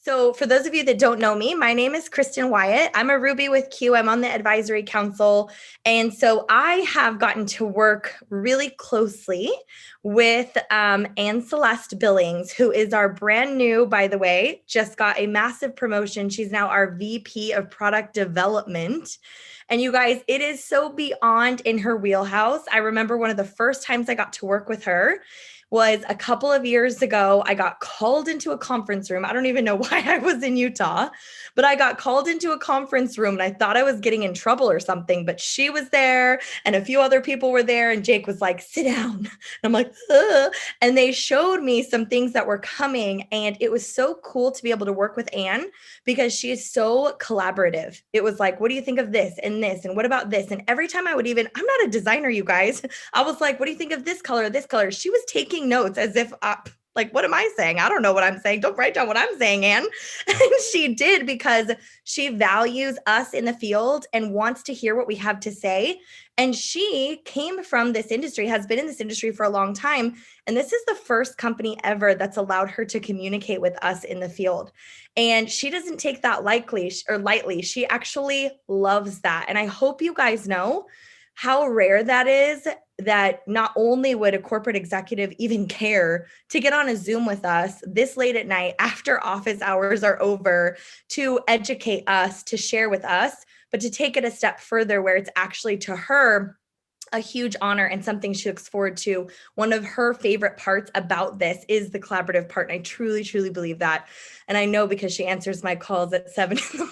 So, for those of you that don't know me, my name is Kristen Wyatt. I'm a Ruby with Q. I'm on the advisory council. And so I have gotten to work really closely with Anne Celeste Billings, who is our brand new, by the way, just got a massive promotion. She's now our VP of Product Development. And you guys, it is so beyond in her wheelhouse. I remember one of the first times I got to work with her was a couple of years ago. I got called into a conference room. I don't even know why I was in Utah, but I got called into a conference room and I thought I was getting in trouble or something, but she was there and a few other people were there. And Jake was like, sit down. And I'm like, ugh. And they showed me some things that were coming. And it was so cool to be able to work with Anne because she is so collaborative. It was like, what do you think of this and this? And what about this? And every time I would I'm not a designer, you guys. I was like, what do you think of this color, this color? She was taking notes as if, like, what am I saying? I don't know what I'm saying. Don't write down what I'm saying, Anne. And she did because she values us in the field and wants to hear what we have to say. And she came from this industry, has been in this industry for a long time. And this is the first company ever that's allowed her to communicate with us in the field. And she doesn't take that lightly. She actually loves that. And I hope you guys know how rare that is, that not only would a corporate executive even care to get on a Zoom with us this late at night after office hours are over to educate us, to share with us, but to take it a step further where it's actually to her a huge honor and something she looks forward to. One of her favorite parts about this is the collaborative part. And I truly, truly believe that. And I know because she answers my calls at 7 a.m.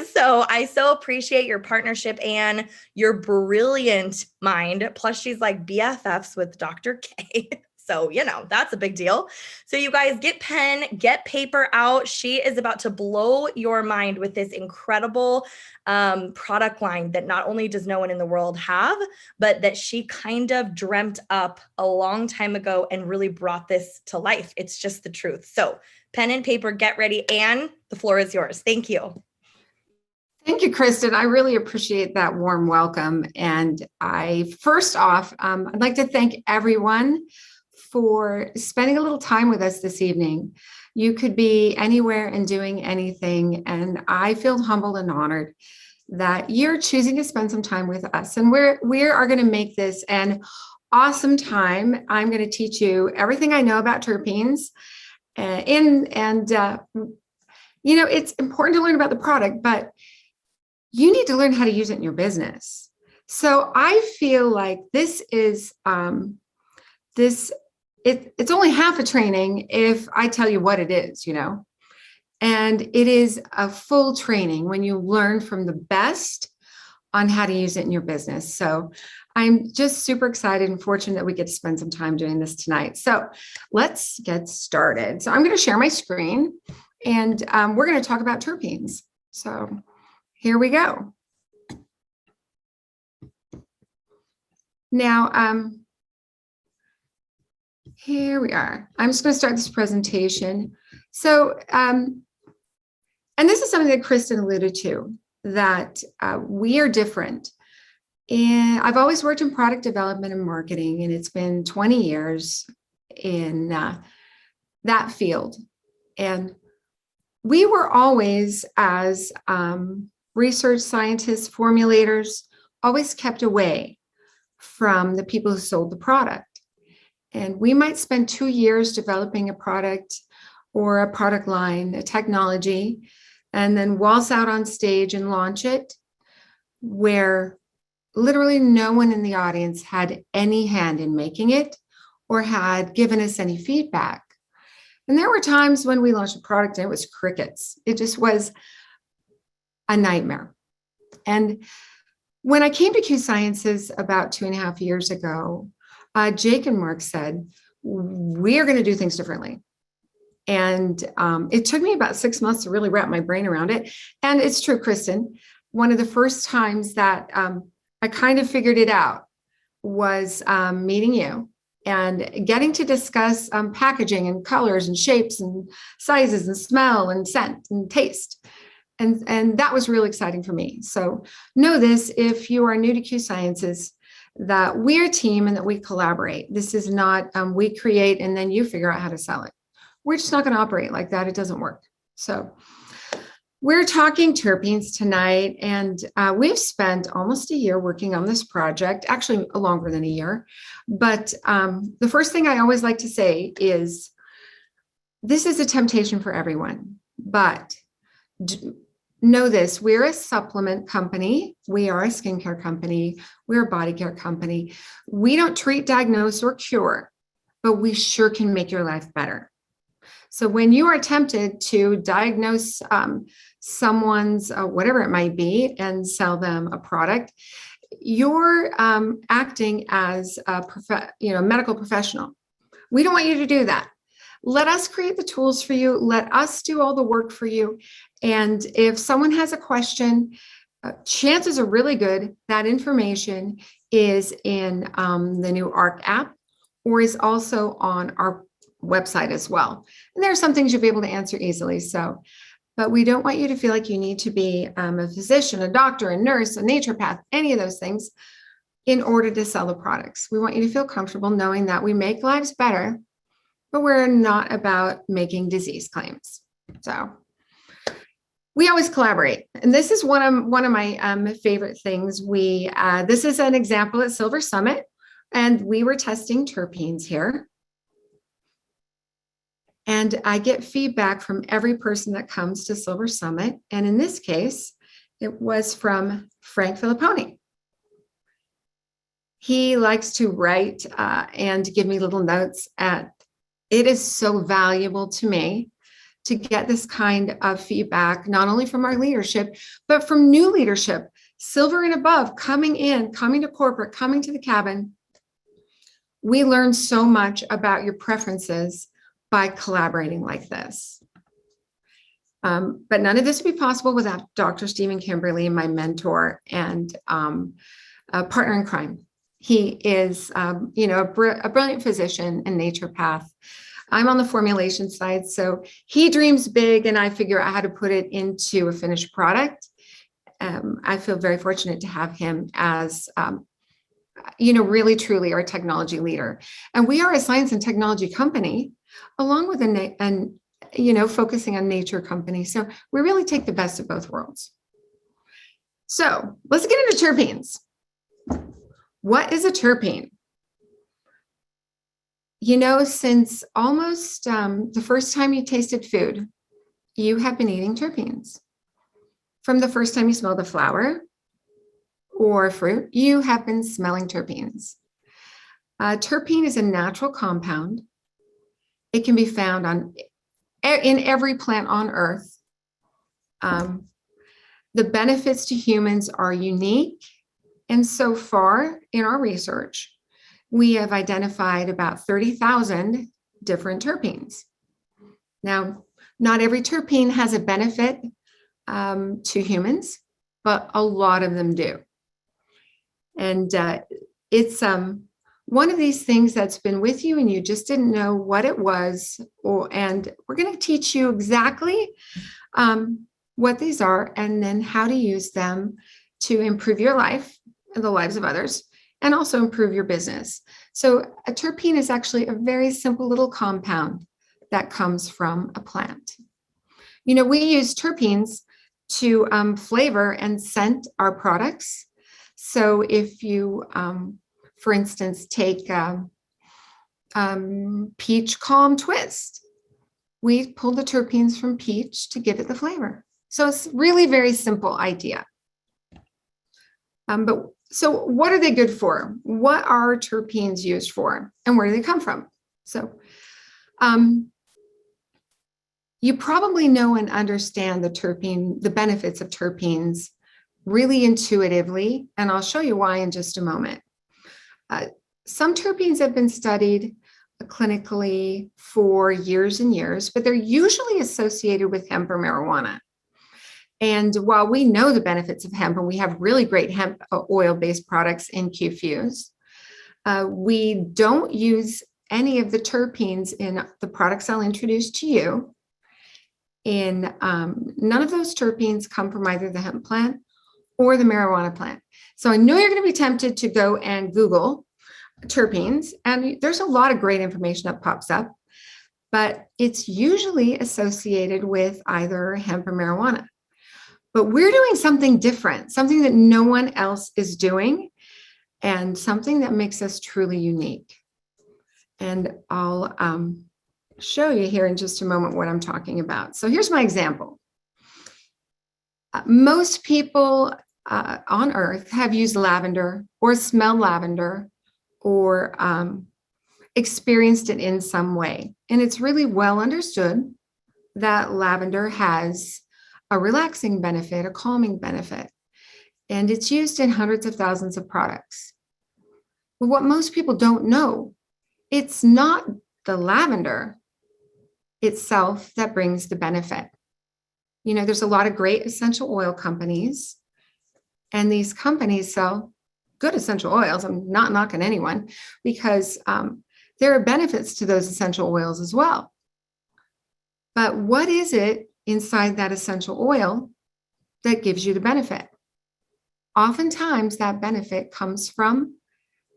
So I so appreciate your partnership and your brilliant mind. Plus she's like BFFs with Dr. K. So, that's a big deal. So you guys get pen, get paper out. She is about to blow your mind with this incredible product line that not only does no one in the world have, but that she kind of dreamt up a long time ago and really brought this to life. It's just the truth. So pen and paper, get ready. Anne, the floor is yours. Thank you. Thank you, Kristen. I really appreciate that warm welcome. And first off, I'd like to thank everyone for spending a little time with us this evening. You could be anywhere and doing anything. And I feel humbled and honored that you're choosing to spend some time with us. And we are going to make this an awesome time. I'm going to teach you everything I know about terpenes. It's important to learn about the product, but you need to learn how to use it in your business. So I feel like this is it's only half a training if I tell you what it is, and it is a full training when you learn from the best on how to use it in your business. So I'm just super excited and fortunate that we get to spend some time doing this tonight. So let's get started. So I'm going to share my screen and we're going to talk about terpenes. So here we go. Now, here we are. I'm just going to start this presentation. So, and this is something that Kristen alluded to, that we are different. And I've always worked in product development and marketing, and it's been 20 years in that field. And we were always, as research scientists, formulators, always kept away from the people who sold the product. And we might spend 2 years developing a product or a product line, a technology, and then waltz out on stage and launch it, where literally no one in the audience had any hand in making it or had given us any feedback. And there were times when we launched a product and it was crickets. It just was a nightmare. And when I came to Q Sciences about 2.5 years ago, Jake and Mark said, we are going to do things differently. And it took me about 6 months to really wrap my brain around it. And it's true, Kristen, one of the first times that I kind of figured it out was meeting you and getting to discuss packaging and colors and shapes and sizes and smell and scent and taste. And that was really exciting for me. So know this, if you are new to Q Sciences, that we're a team and that we collaborate. This is not we create and then you figure out how to sell it. We're just not going to operate like that. It doesn't work. So we're talking terpenes tonight, and we've spent almost a year working on this project, actually longer than a year. But the first thing I always like to say is this is a temptation for everyone, but know this, we're a supplement company. We are a skincare company. We're a body care company. We don't treat, diagnose, or cure, but we sure can make your life better. So when you are tempted to diagnose someone's whatever it might be and sell them a product, you're acting as a medical professional. We don't want you to do that. Let us create the tools for you. Let us do all the work for you. And if someone has a question, chances are really good that information is in the new ARC app or is also on our website as well. And there are some things you'll be able to answer easily. But we don't want you to feel like you need to be a physician, a doctor, a nurse, a naturopath, any of those things in order to sell the products. We want you to feel comfortable knowing that we make lives better, but we're not about making disease claims. So we always collaborate. And this is one of my favorite things. This is an example at Silver Summit, and we were testing terpenes here. And I get feedback from every person that comes to Silver Summit. And in this case, it was from Frank Filipponi. He likes to write and give me little notes. It is so valuable to me to get this kind of feedback, not only from our leadership, but from new leadership, silver and above, coming to corporate, coming to the cabin. We learn so much about your preferences by collaborating like this. But none of this would be possible without Dr. Stephen Kimberly, my mentor and a partner in crime. He is, a brilliant physician and naturopath. I'm on the formulation side, so he dreams big and I figure out how to put it into a finished product. I feel very fortunate to have him as, really truly our technology leader. And we are a science and technology company, along with focusing on nature company. So we really take the best of both worlds. So let's get into terpenes. What is a terpene? Since almost the first time you tasted food, you have been eating terpenes. From the first time you smelled a flower or fruit, you have been smelling terpenes. Terpene is a natural compound. It can be found in every plant on Earth. The benefits to humans are unique. And so far in our research, we have identified about 30,000 different terpenes. Now, not every terpene has a benefit to humans, but a lot of them do. And it's one of these things that's been with you and you just didn't know what it was. And we're going to teach you exactly what these are and then how to use them to improve your life and the lives of others, and also improve your business. So a terpene is actually a very simple little compound that comes from a plant. We use terpenes to flavor and scent our products. So if you, for instance, take peach calm twist, we pull the terpenes from peach to give it the flavor. So it's really very simple idea. So what are they good for? What are terpenes used for? And where do they come from? So you probably know and understand the benefits of terpenes really intuitively, and I'll show you why in just a moment. Some terpenes have been studied clinically for years and years, but they're usually associated with hemp or marijuana. And while we know the benefits of hemp, and we have really great hemp oil-based products in Q-Fuse, we don't use any of the terpenes in the products I'll introduce to you. None of those terpenes come from either the hemp plant or the marijuana plant. So I know you're going to be tempted to go and Google terpenes, and there's a lot of great information that pops up. but it's usually associated with either hemp or marijuana. But we're doing something different, something that no one else is doing, and something that makes us truly unique. And I'll show you here in just a moment what I'm talking about. So here's my example. Most people on Earth have used lavender or smelled lavender or experienced it in some way. And it's really well understood that lavender has a relaxing benefit, a calming benefit, and it's used in hundreds of thousands of products. But what most people don't know, it's not the lavender itself that brings the benefit. You know, there's a lot of great essential oil companies, and these companies sell good essential oils. I'm not knocking anyone, because there are benefits to those essential oils as well. But what is it inside that essential oil that gives you the benefit? Oftentimes that benefit comes from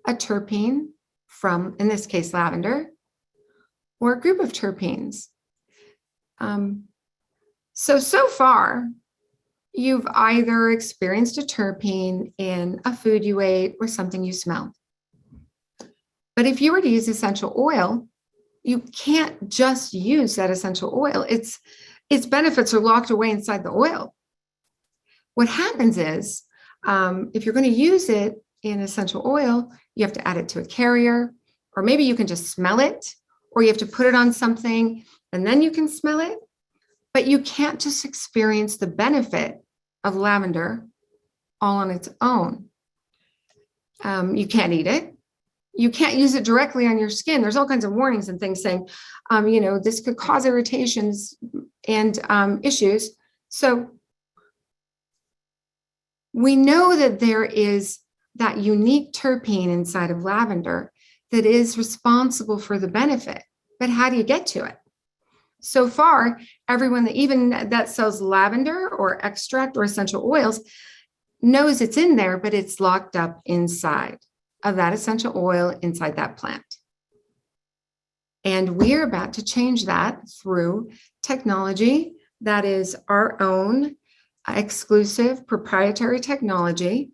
a terpene, from, in this case, lavender, or a group of terpenes. So far, you've either experienced a terpene in a food you ate or something you smelled. But if you were to use essential oil, you can't just use that essential oil. Its benefits are locked away inside the oil. What happens is, if you're going to use it in essential oil, you have to add it to a carrier, or maybe you can just smell it, or you have to put it on something and then you can smell it. But you can't just experience the benefit of lavender all on its own. You can't eat it. You can't use it directly on your skin. There's all kinds of warnings and things saying, this could cause irritations and issues. So we know that there is that unique terpene inside of lavender that is responsible for the benefit. But how do you get to it? So far, everyone that sells lavender or extract or essential oils knows it's in there, but it's locked up inside of that essential oil, inside that plant. And we're about to change that through technology that is our own exclusive proprietary technology.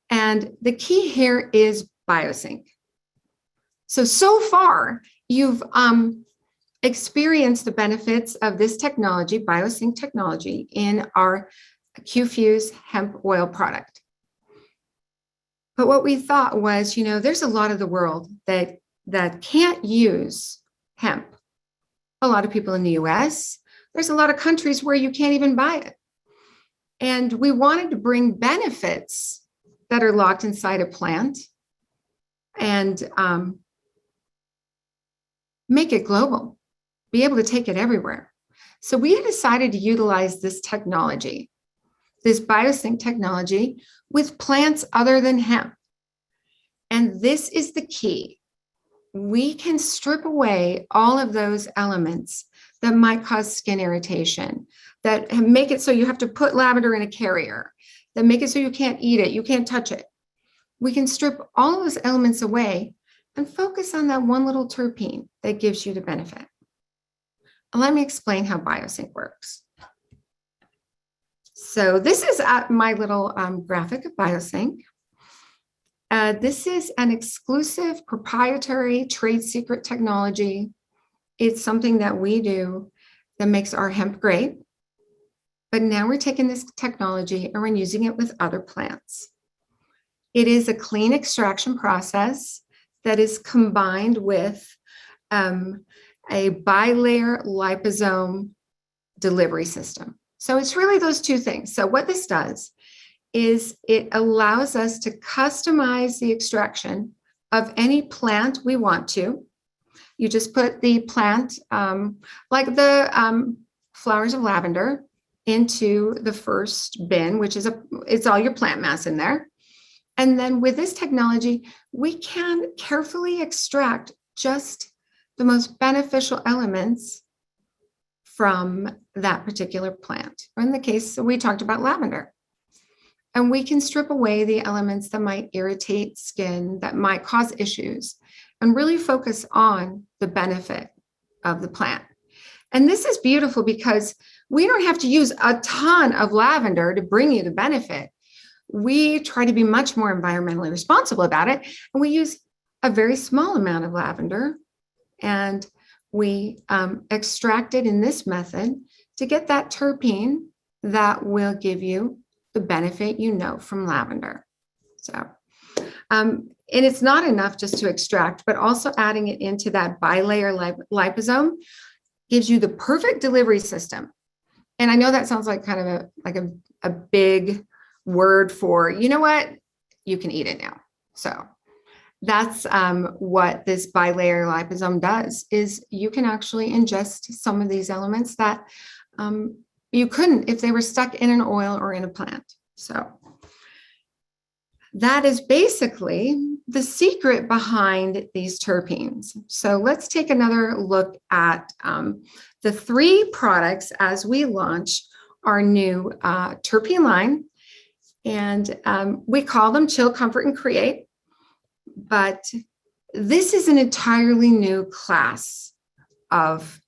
And the key here is BIOSYNQ. So far, you've experienced the benefits of this technology, BIOSYNQ technology, in our Q-Fuse hemp oil product. But what we thought was, there's a lot of the world that can't use hemp. A lot of people in the US, there's a lot of countries where you can't even buy it. And we wanted to bring benefits that are locked inside a plant and make it global, be able to take it everywhere. So we had decided to utilize this technology, this BIOSYNQ technology, with plants other than hemp. And this is the key. We can strip away all of those elements that might cause skin irritation, that make it so you have to put lavender in a carrier, that make it so you can't eat it, you can't touch it. We can strip all of those elements away and focus on that one little terpene that gives you the benefit. And let me explain how BIOSYNQ works. So this is my little graphic of BIOSYNQ. This is an exclusive proprietary trade secret technology. It's something that we do that makes our hemp great. But now we're taking this technology and we're using it with other plants. It is a clean extraction process that is combined with a bilayer liposome delivery system. So it's really those two things. So what this does is it allows us to customize the extraction of any plant we want to. You just put the plant, like the flowers of lavender, into the first bin, which is it's all your plant mass in there. And then with this technology, we can carefully extract just the most beneficial elements from that particular plant. Or in the case, we talked about lavender. And we can strip away the elements that might irritate skin, that might cause issues, and really focus on the benefit of the plant. And this is beautiful because we don't have to use a ton of lavender to bring you the benefit. We try to be much more environmentally responsible about it. And we use a very small amount of lavender, and we extract it in this method to get that terpene that will give you the benefit you know from lavender. So, and it's not enough just to extract, but also adding it into that bilayer liposome gives you the perfect delivery system. And I know that sounds like kind of a big word for, you know what, you can eat it now. So that's what this bilayer liposome does, is you can actually ingest some of these elements that you couldn't if they were stuck in an oil or in a plant. So that is basically the secret behind these terpenes. So let's take another look at the 3 products as we launch our new terpene line. And we call them Chill, Comfort, and Create. But this is an entirely new class of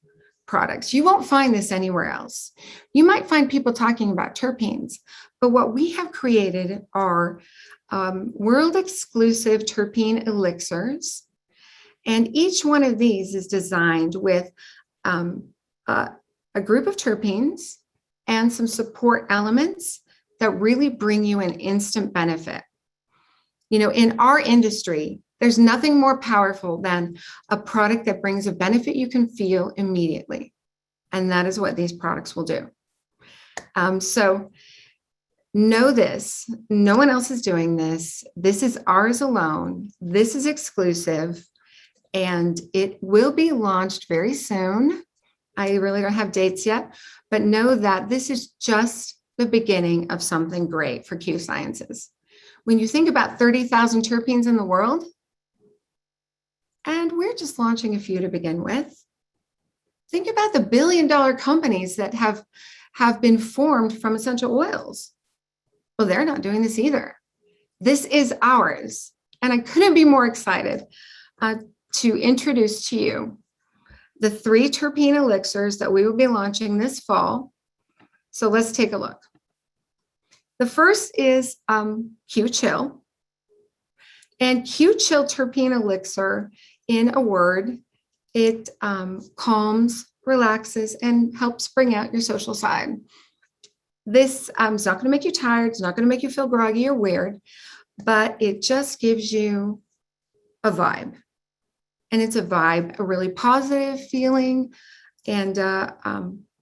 products. You won't find this anywhere else. You might find people talking about terpenes, but what we have created are world exclusive terpene elixirs. And each one of these is designed with a group of terpenes and some support elements that really bring you an instant benefit. You know, in our industry, there's nothing more powerful than a product that brings a benefit you can feel immediately. And that is what these products will do. So know this, no one else is doing this. This is ours alone. This is exclusive, and it will be launched very soon. I really don't have dates yet, but know that this is just the beginning of something great for Q Sciences. When you think about 30,000 terpenes in the world, and we're just launching a few to begin with, think about the billion-dollar companies that have been formed from essential oils. Well, they're not doing this either. This is ours. And I couldn't be more excited to introduce to you the 3 terpene elixirs that we will be launching this fall. So let's take a look. The first is Q Chill. And Q Chill terpene elixir, in a word, it calms, relaxes, and helps bring out your social side. This is not going to make you tired. It's not going to make you feel groggy or weird, but it just gives you a vibe. And it's a vibe, a really positive feeling. And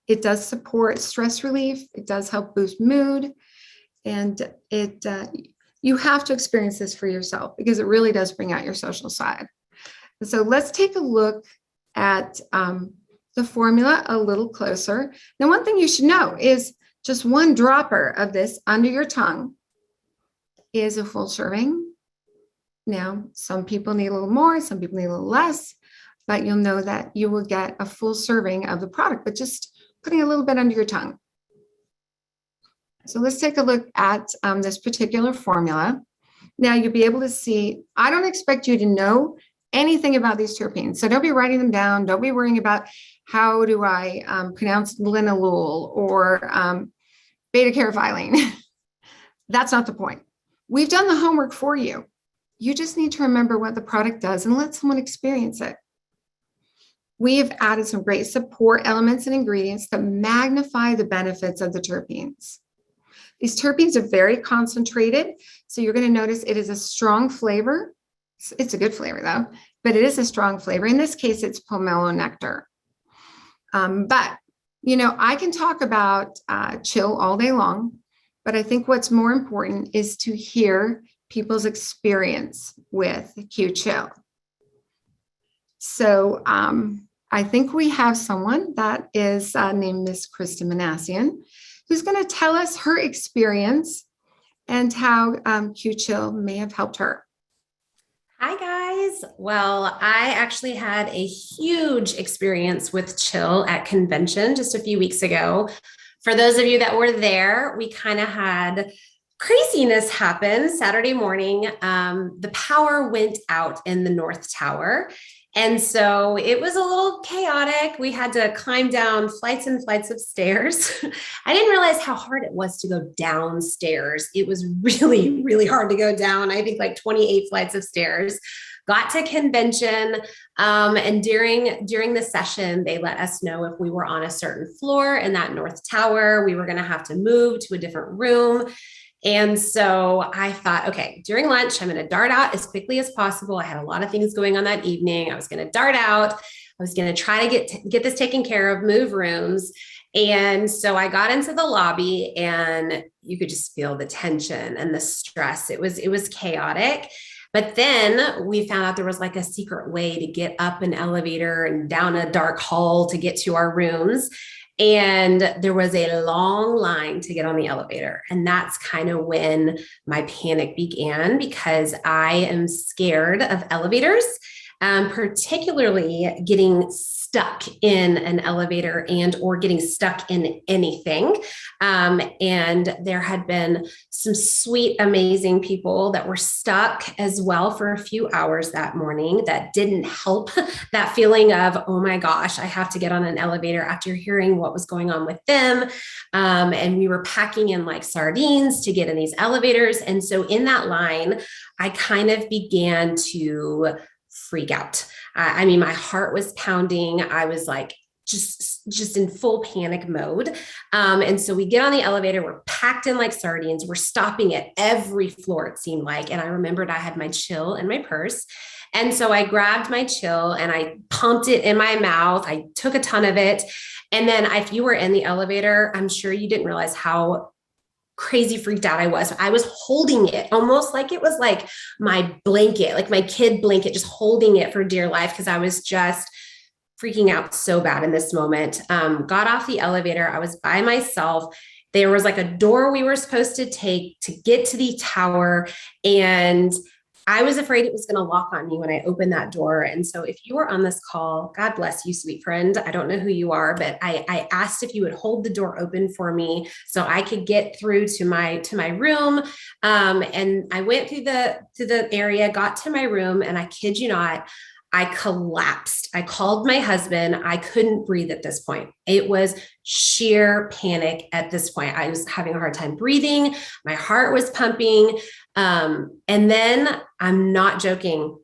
it does support stress relief. It does help boost mood. And you have to experience this for yourself because it really does bring out your social side. So let's take a look at the formula a little closer. Now, one thing you should know is just 1 dropper of this under your tongue is a full serving. Now, some people need a little more, some people need a little less, but you'll know that you will get a full serving of the product, but just putting a little bit under your tongue. So let's take a look at this particular formula. Now you'll be able to see, I don't expect you to know anything about these terpenes. So don't be writing them down. Don't be worrying about how do I pronounce linalool or beta-caryophyllene. That's not the point. We've done the homework for you. You just need to remember what the product does and let someone experience it. We have added some great support elements and ingredients that magnify the benefits of the terpenes. These terpenes are very concentrated, so you're going to notice it is a strong flavor. It's a good flavor though, but it is a strong flavor. In this case, it's pomelo nectar. But, you know, I can talk about chill all day long, but I think what's more important is to hear people's experience with Q Chill. So I think we have someone that is named Miss Krista Manassian, who's going to tell us her experience and how Q Chill may have helped her. Hi, guys. Well, I actually had a huge experience with Chill at convention just a few weeks ago. For those of you that were there, we kind of had craziness happen Saturday morning. The power went out in the North Tower, And so it was a little chaotic. We had to climb down flights and flights of stairs. I didn't realize how hard it was to go downstairs. It was really, really hard to go down. I think like 28 flights of stairs. Got to convention, and during the session, they let us know if we were on a certain floor in that North Tower, we were going to have to move to a different room. And so I thought, okay, during lunch, I'm going to dart out as quickly as possible. I had a lot of things going on that evening. I was going to dart out. I was going to try to get this taken care of, move rooms. And so I got into the lobby, and you could just feel the tension and the stress. It was chaotic. But then we found out there was like a secret way to get up an elevator and down a dark hall to get to our rooms. And there was a long line to get on the elevator. And that's kind of when my panic began, because I am scared of elevators, particularly getting stuck in an elevator and or getting stuck in anything. And there had been some sweet, amazing people that were stuck as well for a few hours that morning. That didn't help that feeling of, oh my gosh, I have to get on an elevator, after hearing what was going on with them. And we were packing in like sardines to get in these elevators. And so in that line, I kind of began to freak out. I mean, my heart was pounding. I was like, just in full panic mode. And so we get on the elevator, we're packed in like sardines. We're stopping at every floor, it seemed like. And I remembered I had my chill in my purse. And so I grabbed my chill and I pumped it in my mouth. I took a ton of it. And then if you were in the elevator, I'm sure you didn't realize how crazy freaked out I was. I was holding it almost like it was like my blanket, like my kid blanket, just holding it for dear life, because I was just freaking out so bad in this moment. Got off the elevator. I was by myself. There was like a door we were supposed to take to get to the tower. And I was afraid it was going to lock on me when I opened that door. And so if you were on this call, God bless you, sweet friend. I don't know who you are, but I asked if you would hold the door open for me so I could get through to my room. And I went through the area, got to my room, and I kid you not, I collapsed. I called my husband. I couldn't breathe at this point. It was sheer panic at this point. I was having a hard time breathing. My heart was pumping. And then, I'm not joking,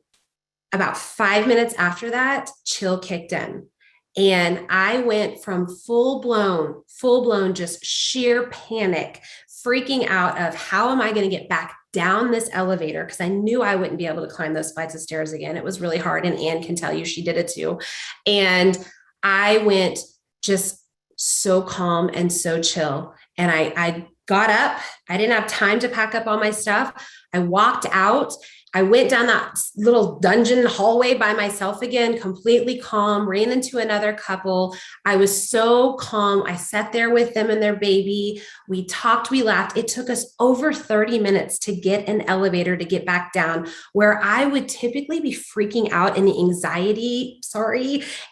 about 5 minutes after that, chill kicked in. And I went from full blown, just sheer panic, freaking out of how am I going to get back down this elevator? Because I knew I wouldn't be able to climb those flights of stairs again. It was really hard. And Anne can tell you, she did it too. And I went just so calm and so chill. And I got up. I didn't have time to pack up all my stuff. I walked out. I went down that little dungeon hallway by myself again, completely calm, ran into another couple. I was so calm. I sat there with them and their baby. We talked, we laughed. It took us over 30 minutes to get an elevator to get back down, where I would typically be freaking out in the anxiety,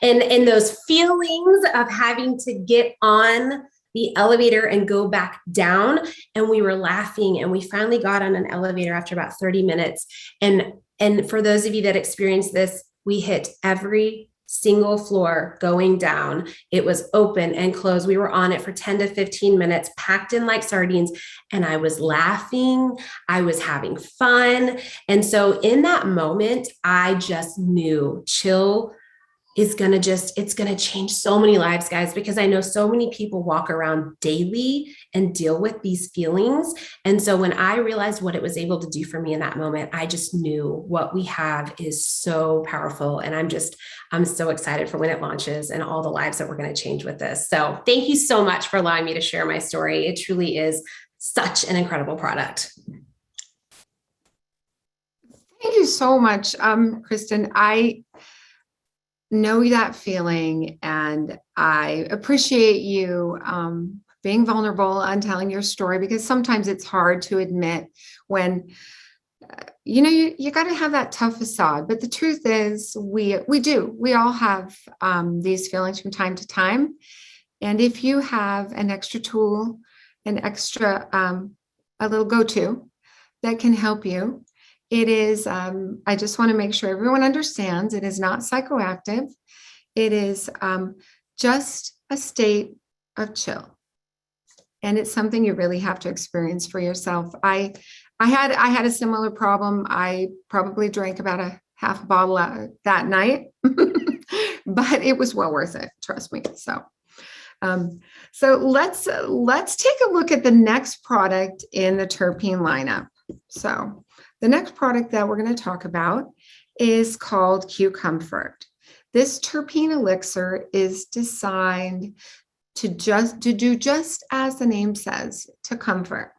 and those feelings of having to get on the elevator and go back down. And we were laughing, and we finally got on an elevator after about 30 minutes. And for those of you that experienced this, we hit every single floor going down. It was open and closed. We were on it for 10 to 15 minutes, packed in like sardines. And I was laughing. I was having fun. And so in that moment, I just knew chill is it's going to change so many lives, guys, because I know so many people walk around daily and deal with these feelings. And so when I realized what it was able to do for me in that moment, I just knew what we have is so powerful. And I'm so excited for when it launches and all the lives that we're going to change with this. So thank you so much for allowing me to share my story. It truly is such an incredible product. Thank you so much, Kristen. I know that feeling, and I appreciate you being vulnerable and telling your story, because sometimes it's hard to admit when you got to have that tough facade. But the truth is, we all have these feelings from time to time. And if you have an extra tool, an extra a little go-to that can help you, It is, I just want to make sure everyone understands, it is not psychoactive. It is just a state of chill. And it's something you really have to experience for yourself. I had a similar problem. I probably drank about a half a bottle that night, but it was well worth it. Trust me. So let's take a look at the next product in the terpene lineup. So the next product that we're going to talk about is called Q Comfort. This terpene elixir is designed to do just as the name says, to comfort.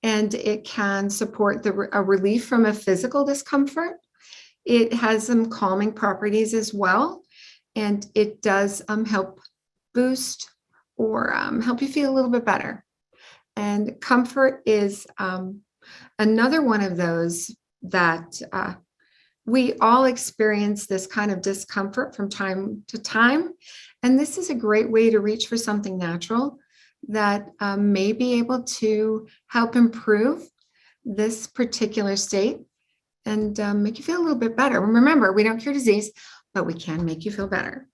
And it can support a relief from a physical discomfort. It has some calming properties as well. And it does help boost or help you feel a little bit better. And comfort is another one of those that we all experience this kind of discomfort from time to time. And this is a great way to reach for something natural that may be able to help improve this particular state and make you feel a little bit better. Remember, we don't cure disease, but we can make you feel better.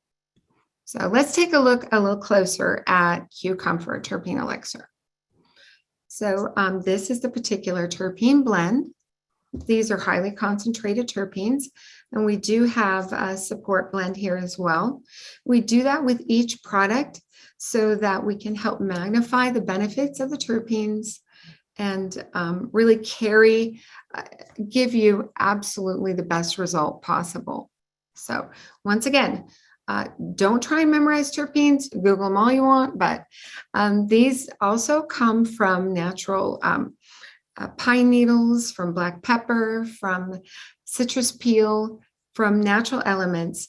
So let's take a look a little closer at Q Comfort Terpene Elixir. So this is the particular terpene blend. These are highly concentrated terpenes, and we do have a support blend here as well. We do that with each product so that we can help magnify the benefits of the terpenes and really give you absolutely the best result possible. So once again, don't try and memorize terpenes, Google them all you want, but these also come from natural pine needles, from black pepper, from citrus peel, from natural elements.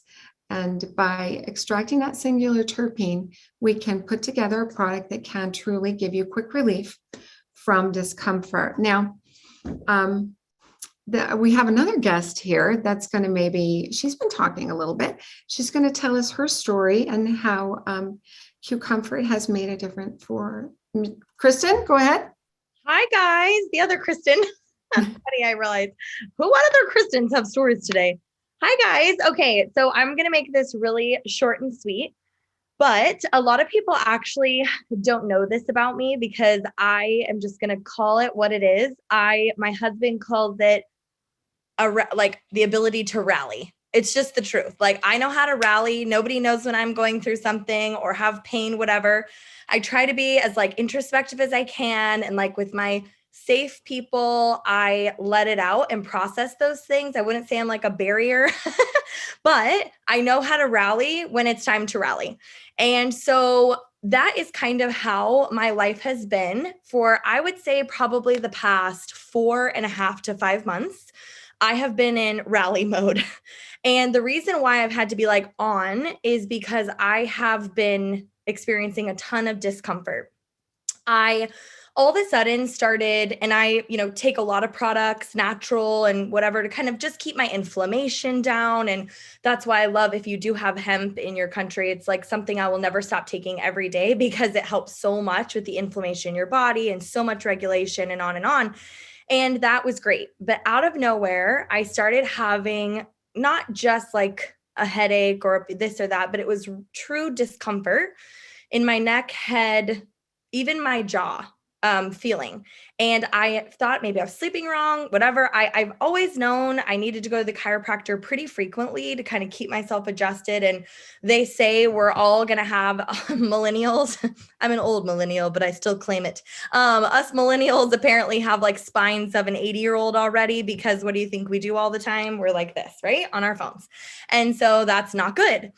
And by extracting that singular terpene, we can put together a product that can truly give you quick relief from discomfort. Now, we have another guest here that's going to she's been talking a little bit. She's going to tell us her story and how Q Comfort has made a difference for Kristen. Go ahead. Hi, guys. The other Kristen. Funny, I realized. What other Kristens have stories today? Hi, guys. Okay, so I'm going to make this really short and sweet, but a lot of people actually don't know this about me because I am just going to call it what it is. My husband calls it like the ability to rally. It's just the truth. Like, I know how to rally. Nobody knows when I'm going through something or have pain, whatever. I try to be as like introspective as I can. And like with my safe people, I let it out and process those things. I wouldn't say I'm like a barrier, but I know how to rally when it's time to rally. And so that is kind of how my life has been for, I would say, probably the past 4.5 to 5 months. I have been in rally mode. And the reason why I've had to be like on is because I have been experiencing a ton of discomfort. I all of a sudden started, and I, take a lot of products, natural and whatever, to kind of just keep my inflammation down. And that's why I love, if you do have hemp in your country, it's like something I will never stop taking every day because it helps so much with the inflammation in your body and so much regulation and on and on. And that was great. But out of nowhere, I started having not just like a headache or this or that, but it was true discomfort in my neck, head, even my jaw feeling. And I thought maybe I was sleeping wrong, whatever. I've always known I needed to go to the chiropractor pretty frequently to kind of keep myself adjusted. And they say we're all going to have millennials. I'm an old millennial, but I still claim it. Us millennials apparently have like spines of an 80-year-old already, because what do you think we do all the time? We're like this, right? On our phones. And so that's not good.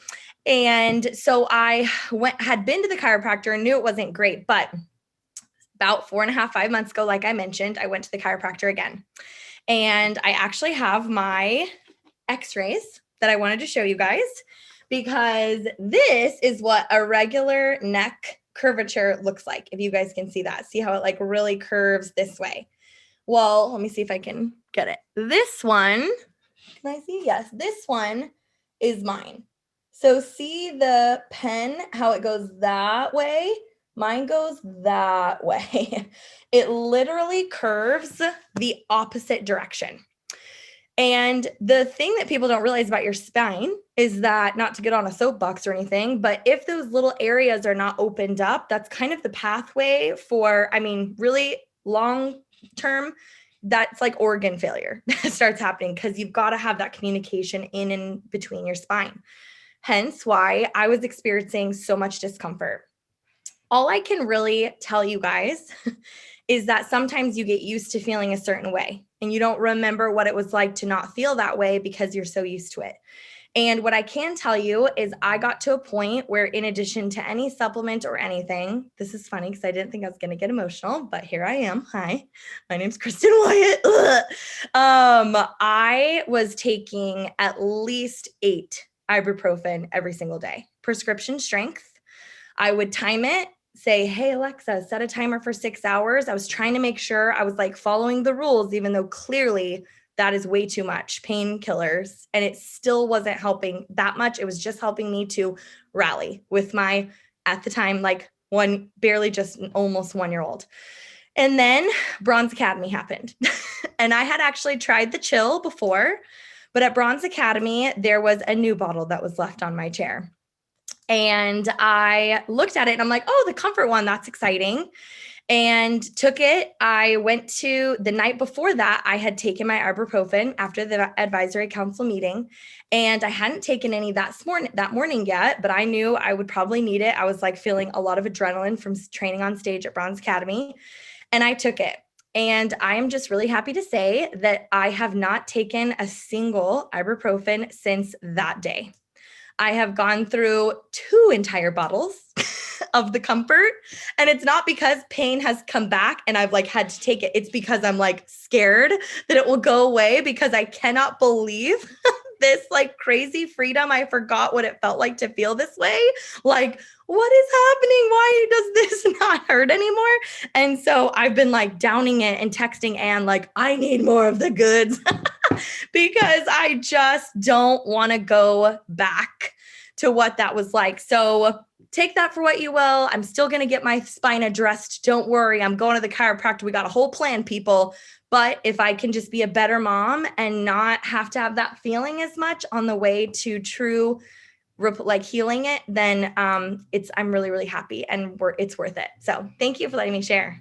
And so I had been to the chiropractor and knew it wasn't great, but about 4.5, 5 months ago, like I mentioned, I went to the chiropractor again. And I actually have my x-rays that I wanted to show you guys, because this is what a regular neck curvature looks like. If you guys can see that, see how it like really curves this way. Well, let me see if I can get it. This one, can I see? Yes, this one is mine. So see the pen, how it goes that way? Mine goes that way. It literally curves the opposite direction. And the thing that people don't realize about your spine is that, not to get on a soapbox or anything, but if those little areas are not opened up, that's kind of the pathway for, really long term, that's like organ failure that starts happening, because you've got to have that communication in and between your spine. Hence why I was experiencing so much discomfort. All I can really tell you guys is that sometimes you get used to feeling a certain way and you don't remember what it was like to not feel that way because you're so used to it. And what I can tell you is I got to a point where, in addition to any supplement or anything, this is funny because I didn't think I was going to get emotional, but here I am. Hi, my name's Kristen Wyatt. I was taking at least 8 ibuprofen every single day, prescription strength. I would time it, say, hey, Alexa, set a timer for 6 hours. I was trying to make sure I was like following the rules, even though clearly that is way too much painkillers. And it still wasn't helping that much. It was just helping me to rally with my, at the time, like barely just almost 1-year-old. And then Bronze Academy happened. And I had actually tried the chill before, but at Bronze Academy, there was a new bottle that was left on my chair. And I looked at it and I'm like, oh, the comfort one, that's exciting. And took it. I went to the night before that. I had taken my ibuprofen after the advisory council meeting, and I hadn't taken any that morning yet, but I knew I would probably need it. I was like feeling a lot of adrenaline from training on stage at Bronze Academy, and I took it. And I am just really happy to say that I have not taken a single ibuprofen since that day. I have gone through 2 entire bottles of the comfort. And it's not because pain has come back and I've like had to take it. It's because I'm like scared that it will go away, because I cannot believe this like crazy freedom. I forgot what it felt like to feel this way. Like, what is happening? Why does this not hurt anymore? And so I've been like downing it and texting Anne like, I need more of the goods because I just don't want to go back to what that was like. So take that for what you will. I'm still going to get my spine addressed. Don't worry. I'm going to the chiropractor. We got a whole plan, people. But if I can just be a better mom and not have to have that feeling as much on the way to true like healing it, then I'm really, really happy, and it's worth it. So thank you for letting me share.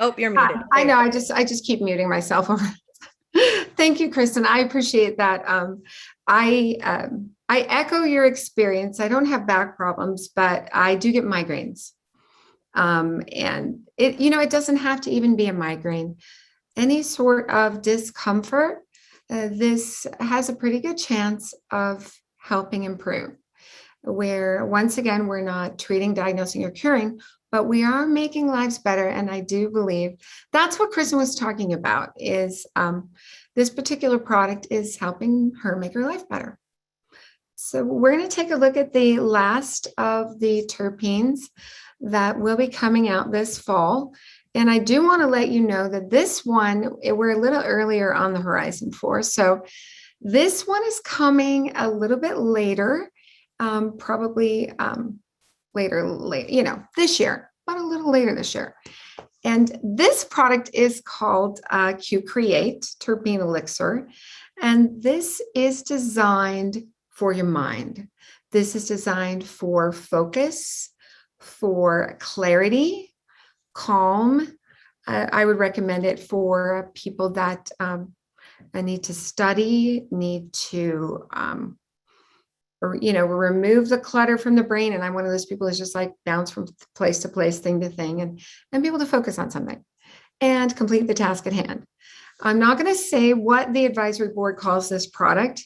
Oh, you're muted. I know. I just keep muting myself. Thank you, Kristen. I appreciate that. I echo your experience. I don't have back problems, but I do get migraines. And it doesn't have to even be a migraine. Any sort of discomfort, this has a pretty good chance of helping improve. Where once again, we're not treating, diagnosing, or curing, but we are making lives better. And I do believe that's what Kristen was talking about, is this particular product is helping her make her life better. So we're going to take a look at the last of the terpenes that will be coming out this fall. And I do want to let you know that this one, we're a little earlier on the horizon for. So this one is coming a little bit later, probably later, this year, but a little later this year. And this product is called Q Create Terpene Elixir. And this is designed for your mind. This is designed for focus, for clarity, calm. I would recommend it for people that need to study, need to remove the clutter from the brain. And I'm one of those people who's just like bounce from place to place, thing to thing, and be able to focus on something and complete the task at hand. I'm not going to say what the advisory board calls this product,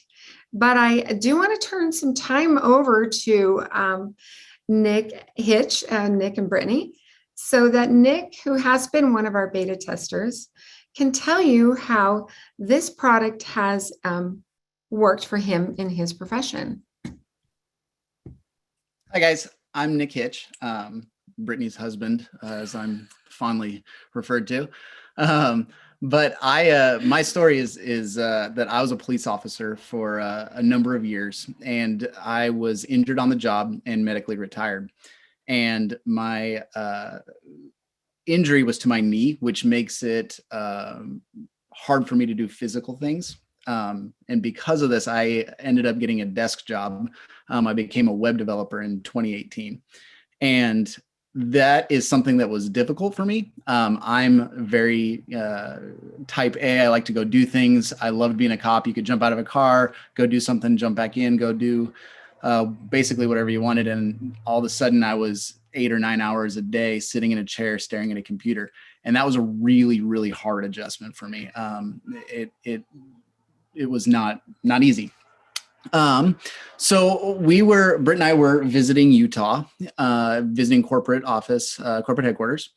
but I do want to turn some time over to Nick Hitch, Nick and Brittany, so that Nick, who has been one of our beta testers, can tell you how this product has worked for him in his profession. Hi guys, I'm Nick Hitch, Brittany's husband, as I'm fondly referred to. But my story is that I was a police officer for a number of years, and I was injured on the job and medically retired. And my injury was to my knee, which makes it hard for me to do physical things. And because of this, I ended up getting a desk job. I became a web developer in 2018. And that is something that was difficult for me. I'm very type A. I like to go do things. I love being a cop. You could jump out of a car, go do something, jump back in, go do basically whatever you wanted. And all of a sudden I was 8 or 9 hours a day sitting in a chair, staring at a computer. And that was a really, really hard adjustment for me. It was not easy. So Britt and I were visiting Utah, visiting corporate headquarters.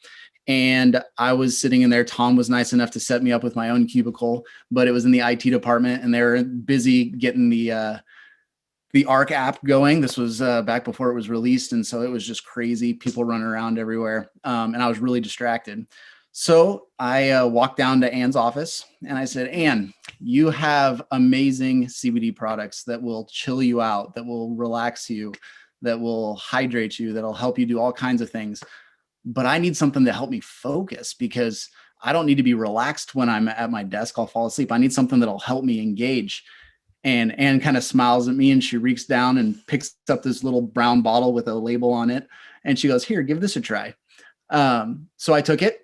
And I was sitting in there. Tom was nice enough to set me up with my own cubicle, but it was in the IT department and they were busy getting the ARC app going. This was back before it was released. And so it was just crazy, people running around everywhere. And I was really distracted. So I walked down to Anne's office and I said, Anne, you have amazing CBD products that will chill you out, that will relax you, that will hydrate you, that'll help you do all kinds of things. But I need something to help me focus because I don't need to be relaxed when I'm at my desk. I'll fall asleep. I need something that'll help me engage. And Anne kind of smiles at me and she reaches down and picks up this little brown bottle with a label on it. And she goes, here, give this a try. So I took it,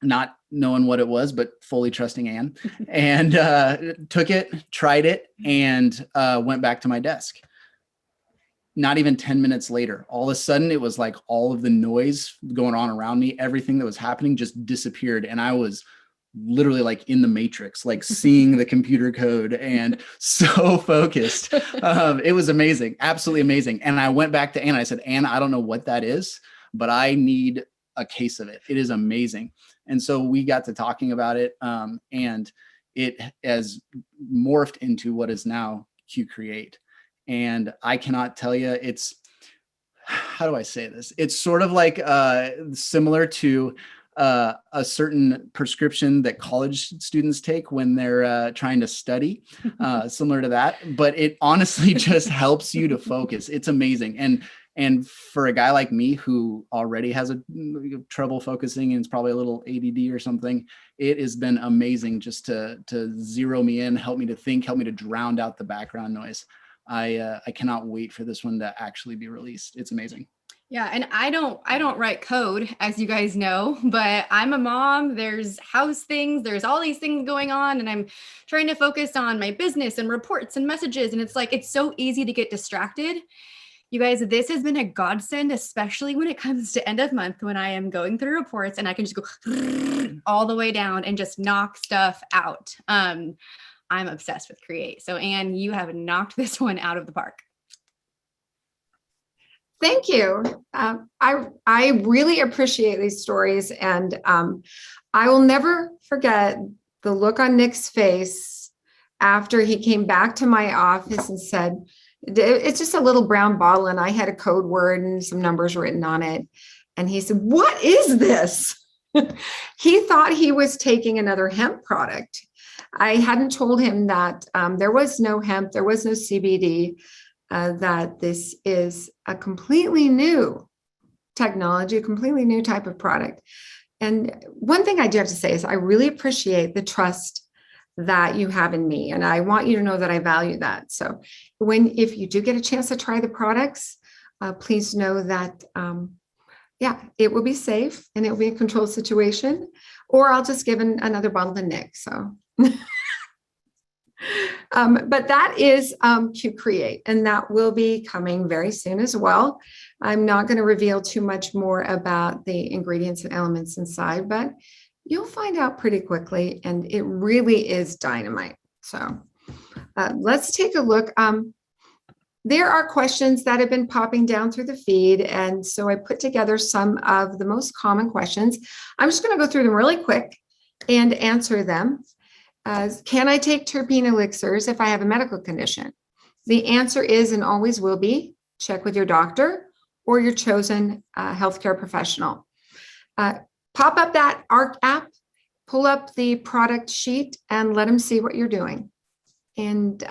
not knowing what it was, but fully trusting Anne, and took it, tried it, and went back to my desk. Not even 10 minutes later, all of a sudden, it was like all of the noise going on around me, everything that was happening just disappeared. And I was literally like in the Matrix, like seeing the computer code and so focused. It was amazing, absolutely amazing. And I went back to Anne. I said, Anne, I don't know what that is, but I need a case of it. It is amazing. And so we got to talking about it, and it has morphed into what is now Q Create. And I cannot tell you, how do I say this? It's sort of like similar to a certain prescription that college students take when they're trying to study, similar to that. But it honestly just helps you to focus. It's amazing. And for a guy like me who already has a trouble focusing and is probably a little ADD or something, it has been amazing just to zero me in, help me to think, help me to drown out the background noise. I cannot wait for this one to actually be released. It's amazing. Yeah. And I don't write code, as you guys know, but I'm a mom. There's house things, there's all these things going on, and I'm trying to focus on my business and reports and messages. And it's so easy to get distracted. You guys, this has been a godsend, especially when it comes to end of month, when I am going through reports and I can just go all the way down and just knock stuff out. I'm obsessed with Create. So Anne, you have knocked this one out of the park. Thank you. I really appreciate these stories, and I will never forget the look on Nick's face after he came back to my office and said, it's just a little brown bottle, and I had a code word and some numbers written on it. And he said, what is this? He thought he was taking another hemp product. I hadn't told him that there was no hemp, there was no CBD, that this is a completely new technology, a completely new type of product. And one thing I do have to say is I really appreciate the trust that you have in me. And I want you to know that I value that. So if you do get a chance to try the products, please know that, it will be safe and it will be a controlled situation, or I'll just give another bottle to Nick. So, but that is Q Create, and that will be coming very soon as well. I'm not going to reveal too much more about the ingredients and elements inside, but you'll find out pretty quickly, and it really is dynamite. So let's take a look. There are questions that have been popping down through the feed, and so I put together some of the most common questions. I'm just going to go through them really quick and answer them. Can I take terpene elixirs if I have a medical condition? The answer is and always will be, check with your doctor or your chosen healthcare professional. Pop up that ARC app pull up the product sheet and let them see what you're doing. And,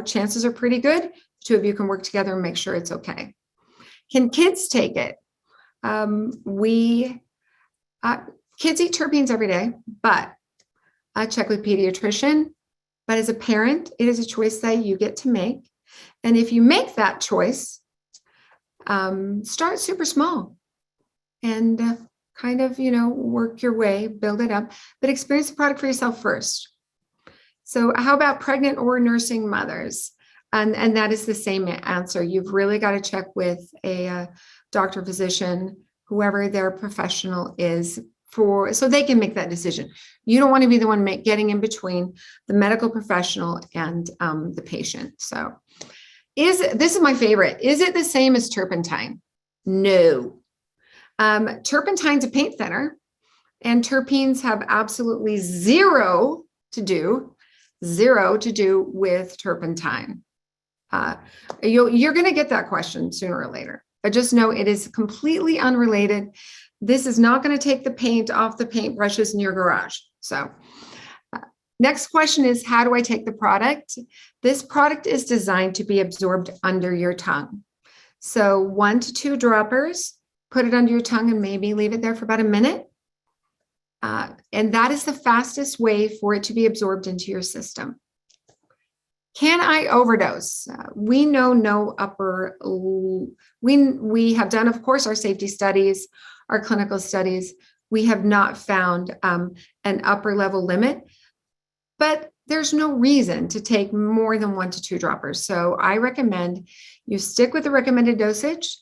chances are pretty good. The two of you can work together and make sure it's okay. Can kids take it? Kids eat terpenes every day, but I check with pediatrician. But as a parent, it is a choice that you get to make. And if you make that choice, start super small and work your way, build it up, but experience the product for yourself first. So how about pregnant or nursing mothers? And that is the same answer. You've really got to check with a doctor, physician, whoever their professional is, so they can make that decision. You don't want to be the one getting in between the medical professional and the patient. So this is my favorite. Is it the same as turpentine? No. Turpentine's a paint thinner, and terpenes have absolutely zero to do with turpentine. You're going to get that question sooner or later, but just know it is completely unrelated. This is not going to take the paint off the paintbrushes in your garage. So next question is, how do I take the product? This product is designed to be absorbed under your tongue. So 1 to 2 droppers, put it under your tongue and maybe leave it there for about a minute. And that is the fastest way for it to be absorbed into your system. Can I overdose? We know no upper, we have done, of course, our safety studies, our clinical studies. We have not found an upper level limit, but there's no reason to take more than 1 to 2 droppers. So I recommend you stick with the recommended dosage.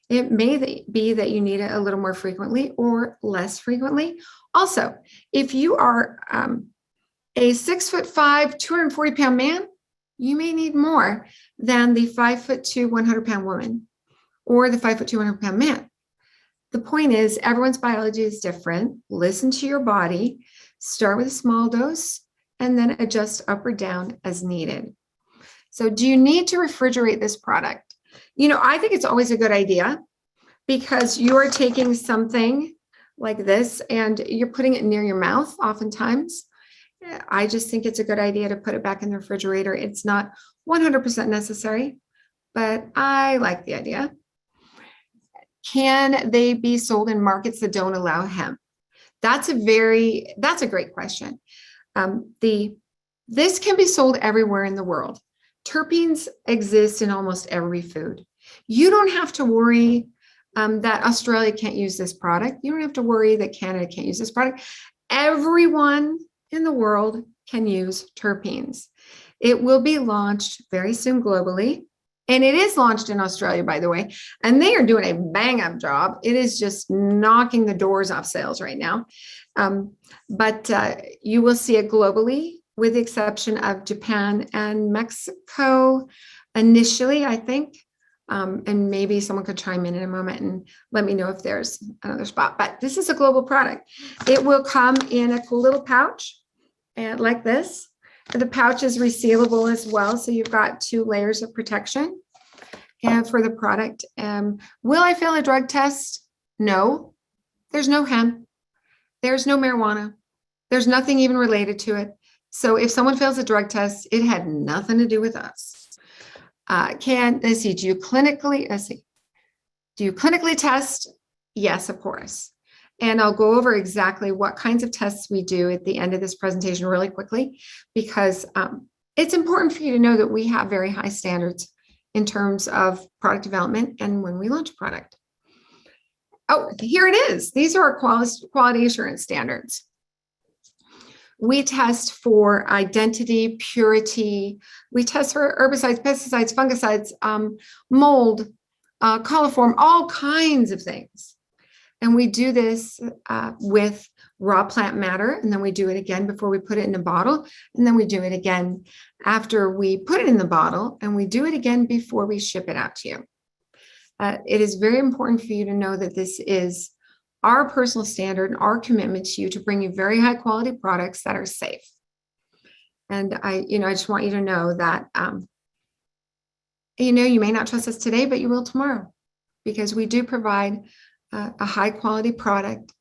It may be that you need it a little more frequently or less frequently. Also, if you are a 6'5", 240-pound man, you may need more than the 5'2", 100-pound woman or the 5'2", 100-pound man. The point is, everyone's biology is different. Listen to your body, start with a small dose, and then adjust up or down as needed. So do you need to refrigerate this product? I think it's always a good idea, because you're taking something like this and you're putting it near your mouth oftentimes. I just think it's a good idea to put it back in the refrigerator. It's not 100% necessary, but I like the idea. Can they be sold in markets that don't allow hemp? That's a great question. This can be sold everywhere in the world. Terpenes exist in almost every food. You don't have to worry that Australia can't use this product. You don't have to worry that Canada can't use this product. Everyone in the world can use terpenes. It will be launched very soon globally. And it is launched in Australia, by the way, and they are doing a bang-up job. It is just knocking the doors off sales right now. But you will see it globally, with the exception of Japan and Mexico initially, I think. And maybe someone could chime in a moment and let me know if there's another spot. But this is a global product. It will come in a cool little pouch like this. The pouch is resealable as well, so you've got 2 layers of protection for the product. Will I fail a drug test? No. There's no hemp. There's no marijuana. There's nothing even related to it. So if someone fails a drug test, it had nothing to do with us. Do you clinically test? Yes, of course. And I'll go over exactly what kinds of tests we do at the end of this presentation really quickly, because it's important for you to know that we have very high standards in terms of product development and when we launch a product. Oh, here it is. These are our quality assurance standards. We test for identity, purity. We test for herbicides, pesticides, fungicides, mold, coliform, all kinds of things. And we do this with raw plant matter, and then we do it again before we put it in a bottle, and then we do it again after we put it in the bottle, and we do it again before we ship it out to you. It is very important for you to know that this is our personal standard and our commitment to you to bring you very high quality products that are safe. And I just want you to know that, you may not trust us today, but you will tomorrow, because we do provide a high quality product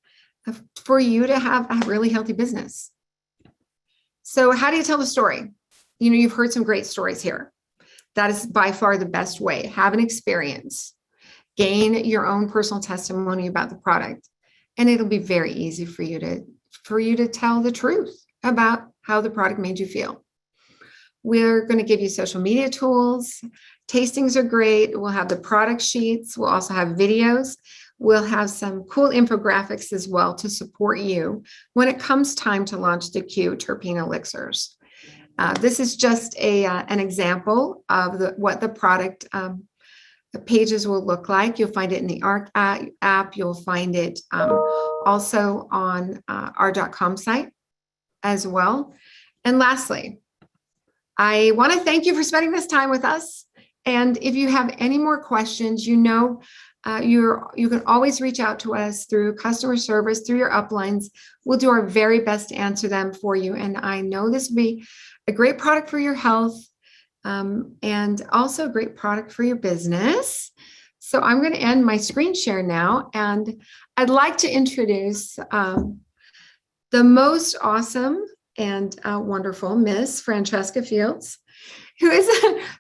for you to have a really healthy business. So how do you tell the story? You've heard some great stories here. That is by far the best way. Have an experience, gain your own personal testimony about the product, and it'll be very easy for you to tell the truth about how the product made you feel. We're going to give you social media tools. Tastings are great. We'll have the product sheets. We'll also have videos. We'll have some cool infographics as well to support you when it comes time to launch the Q Terpene Elixirs. This is just an example of what the product the pages will look like. You'll find it in the ARC app. You'll find it also on our .com site as well. And lastly, I want to thank you for spending this time with us. And if you have any more questions, you can always reach out to us through customer service, through your uplines. We'll do our very best to answer them for you. And I know this will be a great product for your health, and also a great product for your business. So I'm going to end my screen share now, and I'd like to introduce the most awesome and wonderful Miss Francesca Fields, who is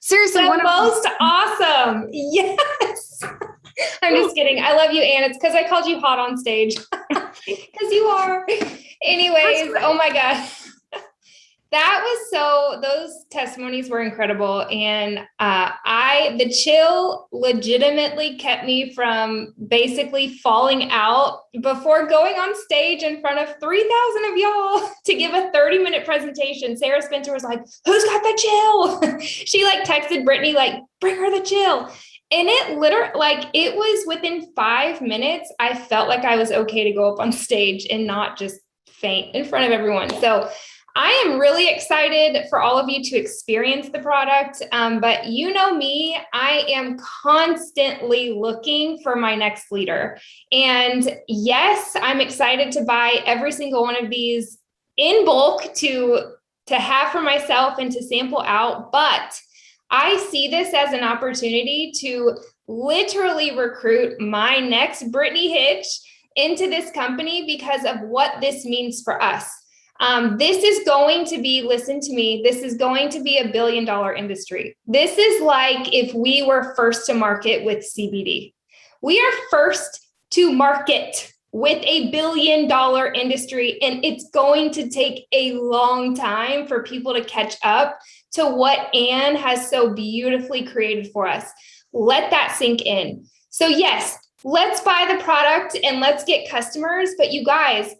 seriously the most awesome. Yes. I'm just kidding. I love you, Anne. It's because I called you hot on stage. Because you are. Anyways, oh my God. Those testimonies were incredible. And the chill legitimately kept me from basically falling out before going on stage in front of 3,000 of y'all to give a 30-minute presentation. Sarah Spencer was like, who's got the chill? She texted Brittany, bring her the chill. And it literally, it was within 5 minutes, I felt like I was okay to go up on stage and not just faint in front of everyone. So I am really excited for all of you to experience the product. But you know me, I am constantly looking for my next leader. And yes, I'm excited to buy every single one of these in bulk to have for myself and to sample out. But I see this as an opportunity to literally recruit my next Brittany Hitch into this company because of what this means for us. This is going to be, listen to me, this is going to be $1 billion industry. This is like if we were first to market with CBD. We are first to market with $1 billion industry, and it's going to take a long time for people to catch up to what Anne has so beautifully created for us. Let that sink in. So yes, let's buy the product and let's get customers. But you guys,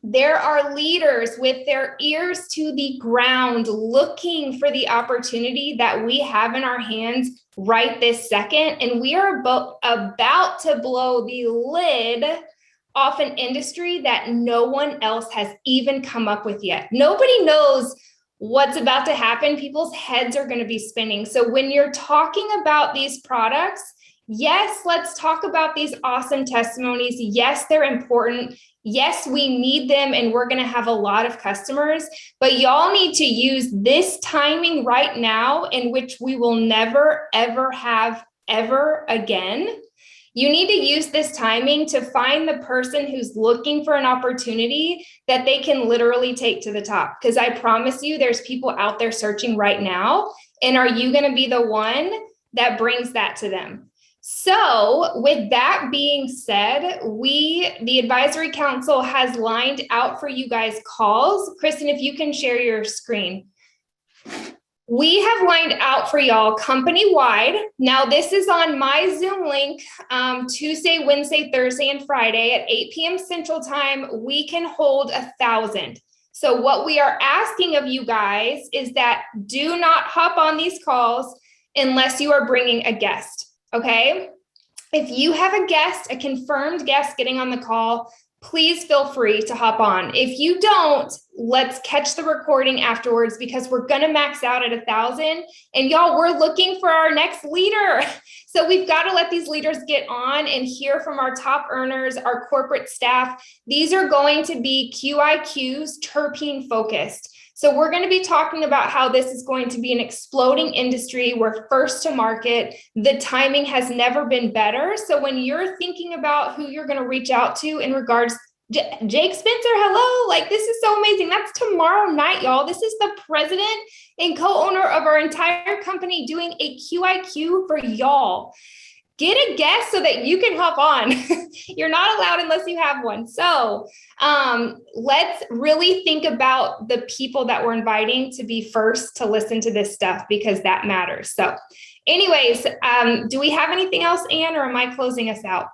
there are leaders with their ears to the ground looking for the opportunity that we have in our hands right this second. And we are about to blow the lid off an industry that no one else has even come up with yet. Nobody knows what's about to happen. People's heads are going to be spinning. So when you're talking about these products, yes, let's talk about these awesome testimonies. Yes, they're important. Yes, we need them, and we're going to have a lot of customers, but y'all need to use this timing right now, in which we will never, ever have ever again. You need to use this timing to find the person who's looking for an opportunity that they can literally take to the top. Because I promise you, there's people out there searching right now. And are you going to be the one that brings that to them? So with that being said, the advisory council has lined out for you guys calls. Kristen, if you can share your screen. We have lined out for y'all company-wide. Now, this is on my Zoom link, Tuesday, Wednesday, Thursday, and Friday at 8 p.m. Central Time. We can hold 1,000. So what we are asking of you guys is that do not hop on these calls unless you are bringing a guest. Okay. If you have a guest, a confirmed guest getting on the call, please feel free to hop on. If you don't, let's catch the recording afterwards, because we're going to max out at 1,000. And y'all, we're looking for our next leader. So we've got to let these leaders get on and hear from our top earners, our corporate staff. These are going to be QIQs, terpene focused. So we're going to be talking about how this is going to be an exploding industry. We're first to market. The timing has never been better. So when you're thinking about who you're going to reach out to in regards Jake Spencer, hello. Like, this is so amazing. That's tomorrow night, y'all. This is the president and co-owner of our entire company doing a QIQ for y'all. Get a guest so that you can hop on. You're not allowed unless you have one. So let's really think about the people that we're inviting to be first to listen to this stuff, because that matters. So anyways, do we have anything else, Anne, or am I closing us out?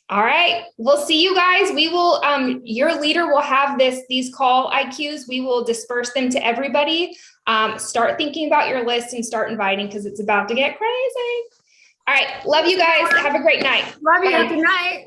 All right, we'll see you guys. We will, your leader will have these call IQs. We will disperse them to everybody. Start thinking about your list and start inviting, because it's about to get crazy. All right, love you guys. Have a great night. Love you. Bye. Good night.